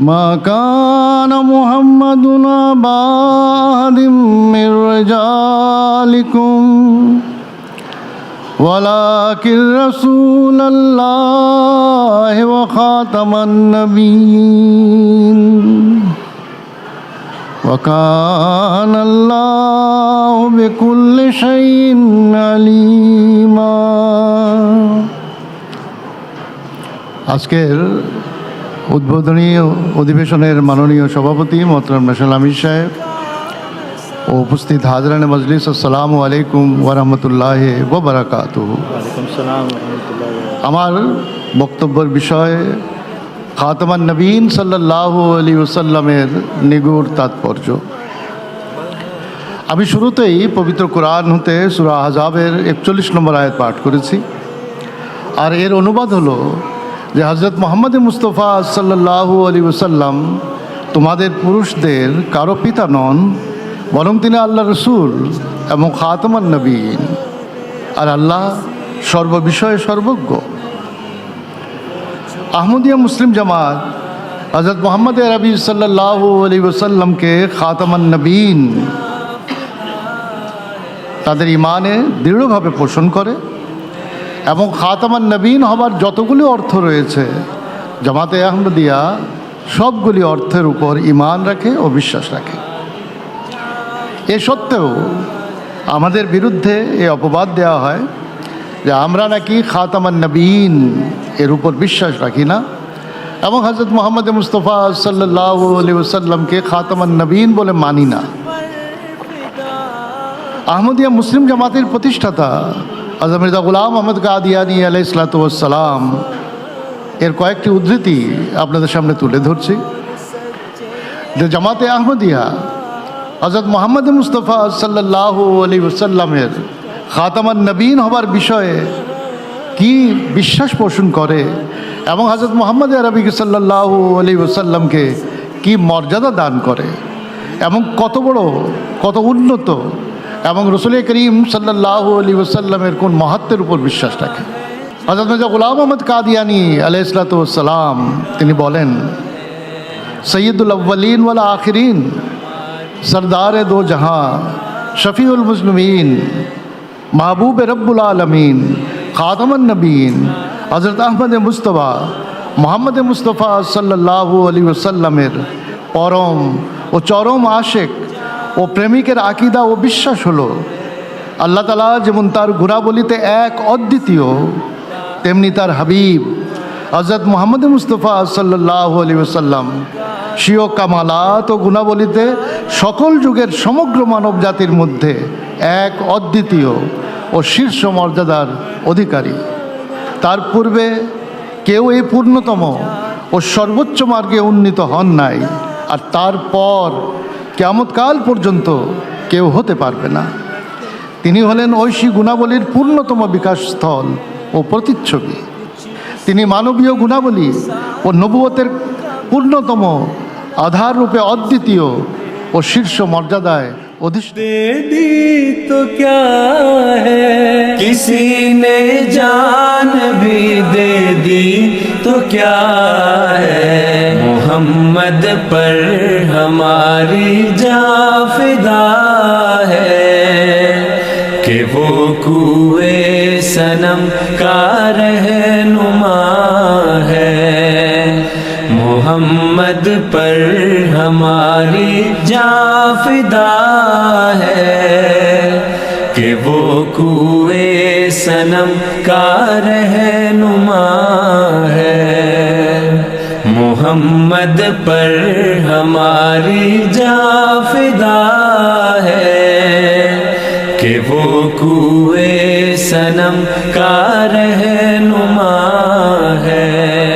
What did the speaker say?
ما كان محمد أبا أحد من رجالكم ولكن رسول الله وخاتم النبيين وكان الله بكل شيء عليما। আজকের উদ্বোধনী অধিবেশনের মাননীয় সভাপতি মোহতারাম ন্যাশনাল আমির সাহেব ও উপস্থিত হাজরানে মজলিস, আসসালামু আলাইকুম ওয়া রাহমাতুল্লাহি ওয়া বারাকাতুহু। আমার বক্তব্যের বিষয় খাতামান নবীন সাল্লাল্লাহু আলাইহি ওয়াসাল্লামের নিগুড় তাৎপর্য। আমি শুরুতেই পবিত্র কোরআন হতে সূরা আহজাবের 41 নম্বর আয়াত পাঠ করেছি, আর এর অনুবাদ হলো যে হযরত মুহাম্মদ মুস্তাফা সাল্লাল্লাহু আলাইহি ওয়াসাল্লাম তোমাদের পুরুষদের কারো পিতা নন, বরং তিনি আল্লাহর রাসূল এবং খাতামান নবীন, আর আল্লাহ সর্ববিষয়ে সর্বজ্ঞ। আহমদিয়া মুসলিম জামাত হযরত মুহাম্মদ আরবি সাল্লাল্লাহু আলাইহি ওয়াসাল্লামকে খাতামান নবীন তাদের ইমানে দৃঢ়ভাবে পোষণ করে এবং খাতামান নবীন হবার যতগুলি অর্থ রয়েছে জামাতে আহমদিয়া সবগুলি অর্থের উপর ঈমান রাখে ও বিশ্বাস রাখে। এ সত্ত্বেও আমাদের বিরুদ্ধে এই অপবাদ দেওয়া হয় যে আমরা নাকি খাতামান নবীন এর উপর বিশ্বাস রাখি না এবং হযরত মুহাম্মদ মুস্তাফা সাল্লাল্লাহু আলাইহি ওয়াসাল্লামকে খাতামান নবীন বলে মানি না। আহমদিয়া মুসলিম জামাতের প্রতিষ্ঠাতা হযরত মির্জা গোলাম আহমদ কাদিয়ানী আলাইহিস সালাতু ওয়াস সালাম এর কয়েকটি উদ্ধৃতি আপনাদের সামনে তুলে ধরছি। যে জামাতে আহমদিয়া হযরত মুহাম্মদ মুস্তাফা সাল্লাল্লাহু আলাইহি ওয়াসাল্লামের খাতামান নবীন হবার বিষয়ে কি বিশ্বাস পোষণ করে এবং হযরত মুহাম্মদ আরবি সাল্লাল্লাহু আলাইহি ওয়াসাল্লামকে কি মর্যাদা দান করে এবং কত বড় কত উন্নত এবং রাসূল করিম সাল্লাল্লাহু আলাইহি ওয়াসাল্লামের কোন মাহাত্ম্যের উপর বিশ্বাস রাখে। হযরত মির্জা গোলাম আহমদ কাদিয়ানী আলাইহিস সালাতু ওয়াস সালাম তিনি বলেন, সৈয়দুল আউ্বালিন ওয়াল আখিরিন, सरदार दो जहां, शफ़ीउल मुज़लिमीन, महबूब रब्बुल आलमीन, खातमुन नबीन हज़रत अहमद मुस्तफ़ा मोहम्मद मुस्तफ़ा सल्लल्लाहु अलैहि वसल्लमेर परम ও চরম আশেক ও প্রেমিকের আকীদা ও বিশ্বাস হলো আল্লাহ তাআলা যেমন তার গুণাবলীতে এক অদ্বিতীয়, তেমনি তার হাবিব হযরত মুহাম্মদ মুস্তাফা সাল্লাল্লাহু আলাইহি ওয়াসাল্লাম স্বীয় কামালাত ও গুণাবলীতে সকল যুগের সমগ্র মানব জাতির মধ্যে এক অদ্বিতীয় ও শীর্ষ মর্যাদার অধিকারী। তার পূর্বে কেউ এই পূর্ণতম ও সর্বোচ্চ মার্গে উন্নীত হন নাই, আর তারপর কিয়ামতকাল পর্যন্ত কেউ হতে পারবে না। তিনি হলেন ঐশী গুণাবলীর পূর্ণতম বিকাশস্থল ও প্রতিচ্ছবি। তিনি মানবীয় গুণাবলী ও নবুয়তের পূর্ণতম আধার রূপে অদ্বিতীয় ও শীর্ষ মর্যাদায় অধিষ্ঠিত। तो क्या है किसी ने जान भी दे दी तो क्या है, मोहम्मद पर हमारी जान फिदा है कि वो कुए सनम का रहनुमा है। मोहम्मद पर हमारी जान फिदा है कि वो कुए सनम का रहनुमा है। मोहम्मद पर हमारी जान फिदा है कि वो कुए सनम का रहनुमा है।